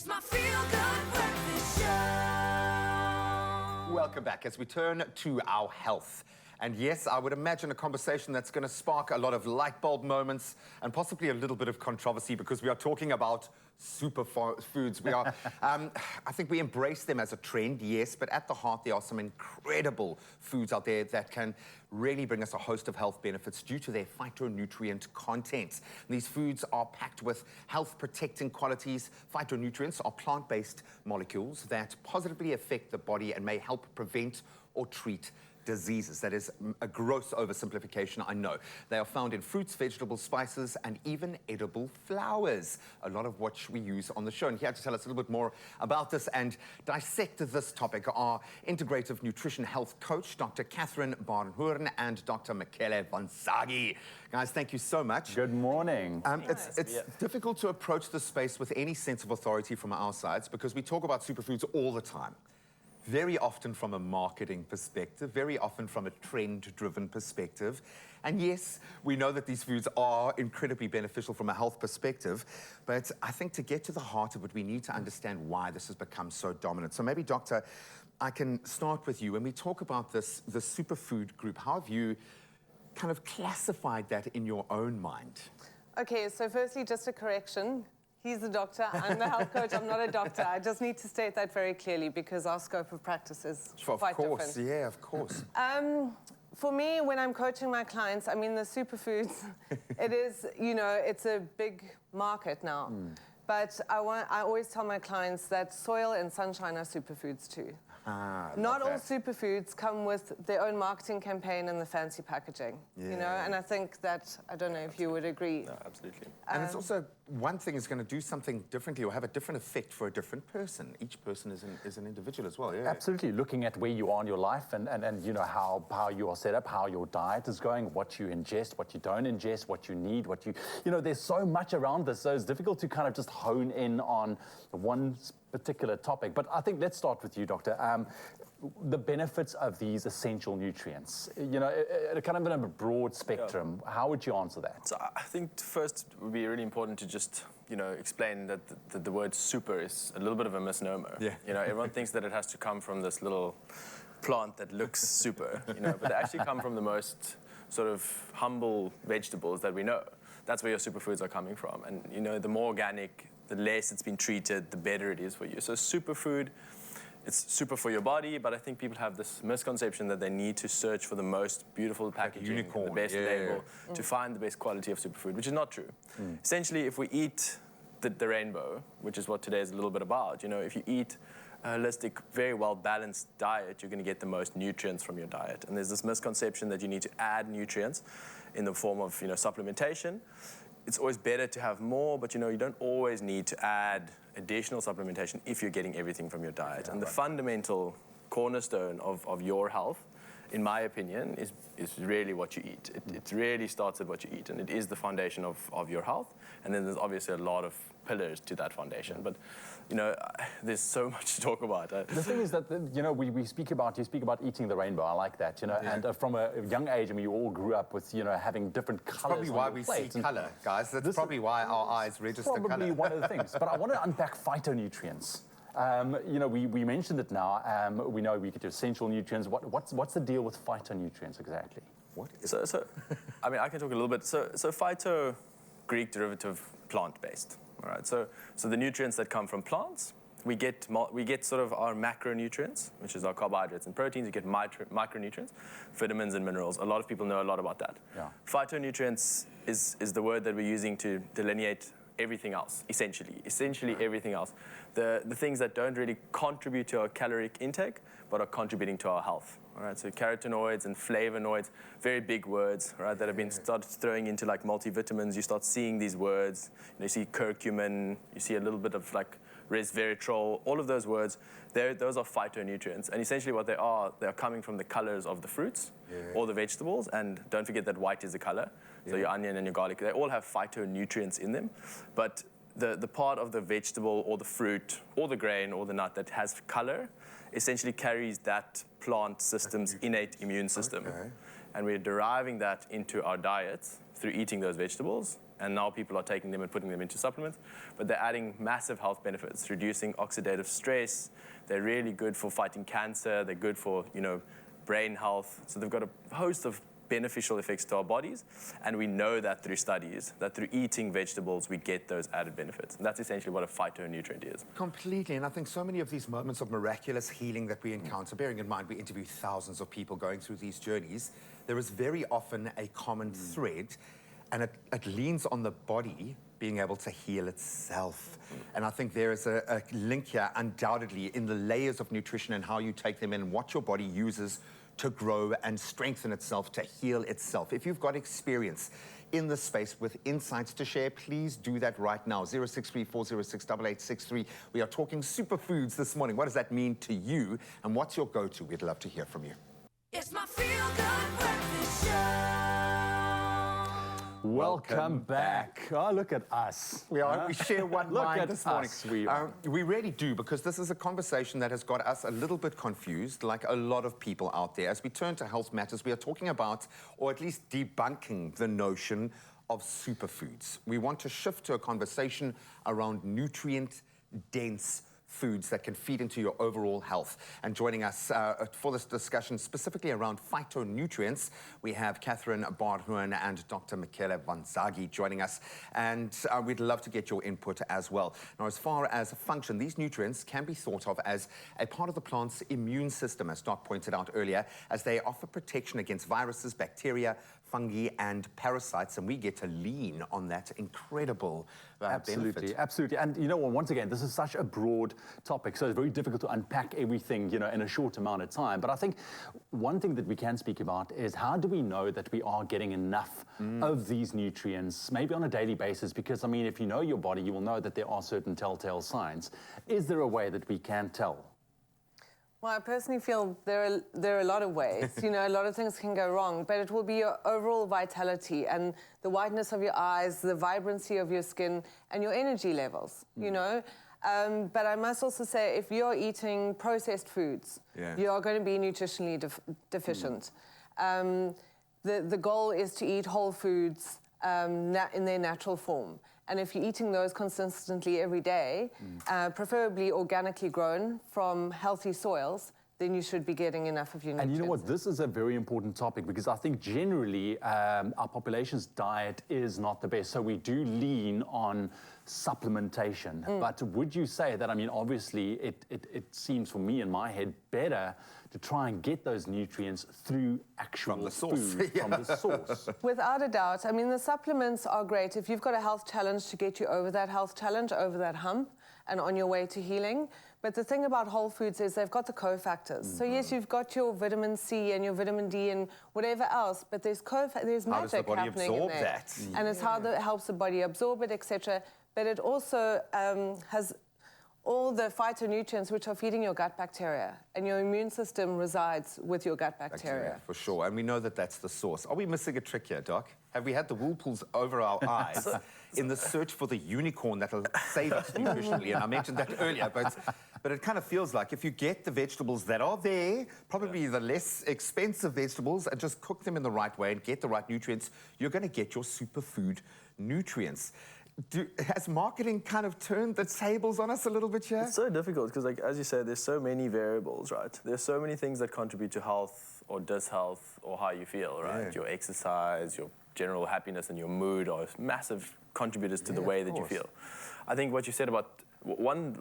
It's my feel-good breakfast show. Welcome back as we turn to our health. And yes, I would imagine a conversation that's going to spark a lot of light bulb moments and possibly a little bit of controversy because we are talking about superfoods. We are, I think we embrace them as a trend, yes, but at the heart there are some incredible foods out there that can really bring us a host of health benefits due to their phytonutrient content. These foods are packed with health-protecting qualities. Phytonutrients are plant-based molecules that positively affect the body and may help prevent or treat diseases. That is a gross oversimplification, I know. They are found in fruits, vegetables, spices, and even edible flowers, a lot of which we use on the show. And here to tell us a little bit more about this and dissect this topic are integrative nutrition health coach, Dr. Catherine Barnhoorn and Dr. Michele Vansagi. Guys, thank you so much. Good morning. It's difficult to approach this space with any sense of authority from our sides because we talk about superfoods all the time. Very often from a marketing perspective, very often from a trend-driven perspective. And yes, we know that these foods are incredibly beneficial from a health perspective, but I think to get to the heart of it, we need to understand why this has become so dominant. So maybe, Doctor, I can start with you. When we talk about the superfood group, how have you kind of classified that in your own mind? Okay, so firstly, just a correction. He's the doctor, I'm the health coach, I'm not a doctor. I just need to state that very clearly because our scope of practice is quite different. Yeah, of course. For me, when I'm coaching my clients, I mean, the superfoods, it is, you know, it's a big market now. But I always tell my clients that soil and sunshine are superfoods too. Not all superfoods come with their own marketing campaign and the fancy packaging, you know, and I think that, I don't know if you would agree. No, absolutely. And it's also, one thing is going to do something differently or have a different effect for a different person. Each person is an individual as well, yeah. Absolutely, looking at where you are in your life and you know, how you are set up, how your diet is going, what you ingest, what you don't ingest, what you need, you know, there's so much around this, so it's difficult to kind of just hone in on one particular topic. But I think let's start with you, Doctor. The benefits of these essential nutrients, you know, kind of in a broad spectrum, how would you answer that? So I think first it would be really important to just, you know, explain that the word super is a little bit of a misnomer. Yeah. You know, everyone thinks that it has to come from this little plant that looks super, you know, but they actually come from the most sort of humble vegetables that we know. That's where your superfoods are coming from. And, you know, the more organic, the less it's been treated, the better it is for you. So superfood, it's super for your body, but I think people have this misconception that they need to search for the most beautiful packaging, the best label, to find the best quality of superfood, which is not true. Essentially, if we eat the rainbow, which is what today is a little bit about, you know, if you eat a holistic, very well-balanced diet, you're going to get the most nutrients from your diet. And there's this misconception that you need to add nutrients in the form of, you know, supplementation. It's always better to have more, but, you know, you don't always need to add additional supplementation if you're getting everything from your diet. And the fundamental cornerstone of your health, in my opinion, is really what you eat. It really starts at what you eat, and it is the foundation of your health. And then there's obviously a lot of pillars to that foundation. But, you know, there's so much to talk about. The thing is that, you know, you speak about eating the rainbow. I like that, you know, and from a young age, I mean, you all grew up with, you know, having different colors. That's probably why we see color, guys. That's probably why our eyes register color. Probably one of the things. But I want to unpack phytonutrients. You know, we mentioned it now. We know we get essential nutrients. What's the deal with phytonutrients exactly? What? So I mean, I can talk a little bit. So phyto, Greek derivative, plant-based. All right. So the nutrients that come from plants, we get sort of our macronutrients, which is our carbohydrates and proteins. You get micronutrients, vitamins and minerals. A lot of people know a lot about that. Yeah. Phytonutrients is the word that we're using to delineate everything else, essentially everything else. The things that don't really contribute to our caloric intake, but are contributing to our health. All right, so carotenoids and flavonoids, very big words, right, that have been started throwing into like multivitamins. You start seeing these words. You see curcumin, you see a little bit of like resveratrol, all of those words, those are phytonutrients. And essentially what they are coming from the colors of the fruits or the vegetables. And don't forget that white is a color. So your onion and your garlic, they all have phytonutrients in them. But the part of the vegetable or the fruit or the grain or the nut that has color essentially carries that plant system's innate immune system. And we're deriving that into our diets through eating those vegetables and now people are taking them and putting them into supplements, but they're adding massive health benefits, reducing oxidative stress. They're really good for fighting cancer. They're good for, brain health. So they've got a host of beneficial effects to our bodies, and we know that through studies, that through eating vegetables, we get those added benefits. And that's essentially what a phytonutrient is. Completely, and I think so many of these moments of miraculous healing that we encounter, bearing in mind we interview thousands of people going through these journeys, there is very often a common thread, and it leans on the body being able to heal itself. And I think there is a link here, undoubtedly, in the layers of nutrition and how you take them in, and what your body uses to grow and strengthen itself, to heal itself. If you've got experience in this space with insights to share, please do that right now. 063-406-8863. We are talking superfoods this morning. What does that mean to you? And what's your go-to? We'd love to hear from you. It's my feel-good breakfast show. Welcome back. Oh, look at us. We share one Look mind at this morning. us, we are. We really do, because this is a conversation that has got us a little bit confused, like a lot of people out there. As we turn to health matters, we are talking about, or at least debunking, the notion of superfoods. We want to shift to a conversation around nutrient-dense foods that can feed into your overall health. And joining us for this discussion specifically around phytonutrients, we have Catherine Bardhoen and Dr. Michele Van Zagi joining us. And we'd love to get your input as well. Now, as far as function, these nutrients can be thought of as a part of the plant's immune system, as Doc pointed out earlier, as they offer protection against viruses, bacteria, fungi, and parasites, and we get to lean on that incredible benefit. Absolutely. And once again, this is such a broad topic, so it's very difficult to unpack everything, in a short amount of time. But I think one thing that we can speak about is, how do we know that we are getting enough of these nutrients, maybe on a daily basis? Because, if you know your body, you will know that there are certain telltale signs. Is there a way that we can tell? Well, I personally feel there are a lot of ways. A lot of things can go wrong, but it will be your overall vitality and the whiteness of your eyes, the vibrancy of your skin, and your energy levels, But I must also say, if you're eating processed foods, you are going to be nutritionally deficient. The goal is to eat whole foods in their natural form. And if you're eating those consistently every day, preferably organically grown from healthy soils, then you should be getting enough of your nutrients. And you know what? This is a very important topic, because I think generally our population's diet is not the best. So we do lean on supplementation. But would you say that, obviously it seems for me in my head better to try and get those nutrients through actual From the source. food, from the source? Without a doubt. The supplements are great if you've got a health challenge to get you over that health challenge, over that hump, and on your way to healing. But the thing about whole foods is they've got the cofactors. So yes, you've got your vitamin C and your vitamin D and whatever else, but there's How does the magic body happening absorb in there. that? And it's how it helps the body absorb it, etc. But it also has all the phytonutrients which are feeding your gut bacteria, and your immune system resides with your gut bacteria. For sure, and we know that that's the source. Are we missing a trick here, Doc? Have we had the wool pulls over our eyes in the search for the unicorn that'll save us nutritionally? And I mentioned that earlier, but it kind of feels like if you get the vegetables that are there, probably the less expensive vegetables, and just cook them in the right way and get the right nutrients, you're going to get your superfood nutrients. Has marketing kind of turned the tables on us a little bit here? It's so difficult because, as you said, there's so many variables, right? There's so many things that contribute to health or dishealth or how you feel, right? Your exercise, your general happiness and your mood are massive contributors to the way that you feel. I think what you said about one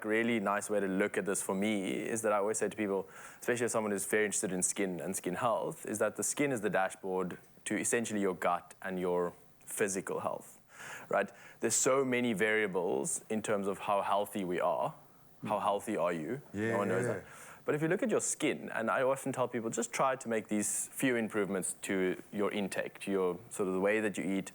really nice way to look at this for me is that I always say to people, especially as someone who's very interested in skin and skin health, is that the skin is the dashboard to essentially your gut and your physical health. Right? There's so many variables in terms of how healthy we are. How healthy are you? No one knows that. But if you look at your skin, and I often tell people, just try to make these few improvements to your intake, to your sort of the way that you eat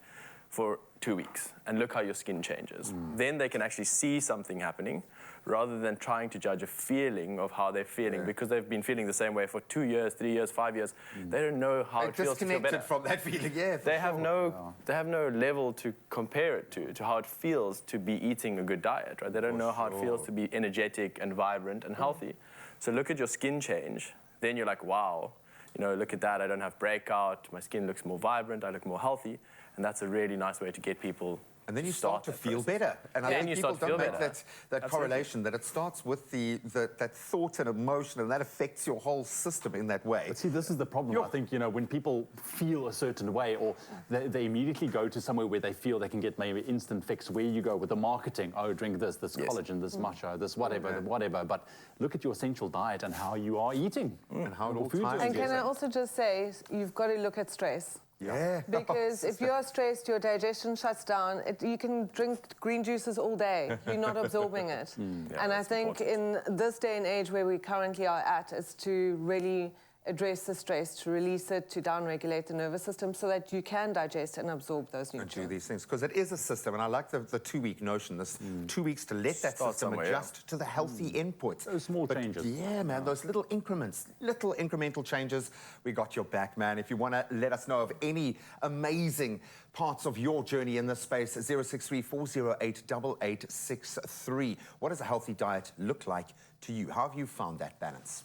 for 2 weeks, and look how your skin changes. Then they can actually see something happening, rather than trying to judge a feeling of how they're feeling, because they've been feeling the same way for 2 years, 3 years, 5 years. They don't know how it feels to feel better. Disconnected from that feeling, They have no level to compare it to how it feels to be eating a good diet, right? They don't know how it feels to be energetic and vibrant and healthy. So look at your skin change, then you're like, wow, look at that, I don't have breakout, my skin looks more vibrant, I look more healthy. And that's a really nice way to get people. And then you start to that feel process. better. And I Then think you people start to don't feel make better. that Absolutely. correlation, that it starts with that thought and emotion, and that affects your whole system in that way. But see, this is the problem. I think, you know, when people feel a certain way, or they immediately go to somewhere where they feel they can get maybe instant fix, where you go with the marketing, oh, drink this collagen, this matcha, this whatever. But look at your essential diet and how you are eating. And how it all Food ties And can I together. also just say, you've got to look at stress. Yeah. Because if you're stressed, your digestion shuts down. You can drink green juices all day. You're not absorbing it. And I that's think in this day and age where we currently are at is to really address the stress, to release it, to downregulate the nervous system so that you can digest and absorb those And nutrients. do these things, because it is a system, and I like the 2-week notion, this 2 weeks to let that Start system somewhere, adjust to the healthy inputs. Those small changes. Yeah, man, those little increments, little incremental changes. We got your back, man. If you want to let us know of any amazing parts of your journey in this space, 063 408 8863. What does a healthy diet look like to you? How have you found that balance?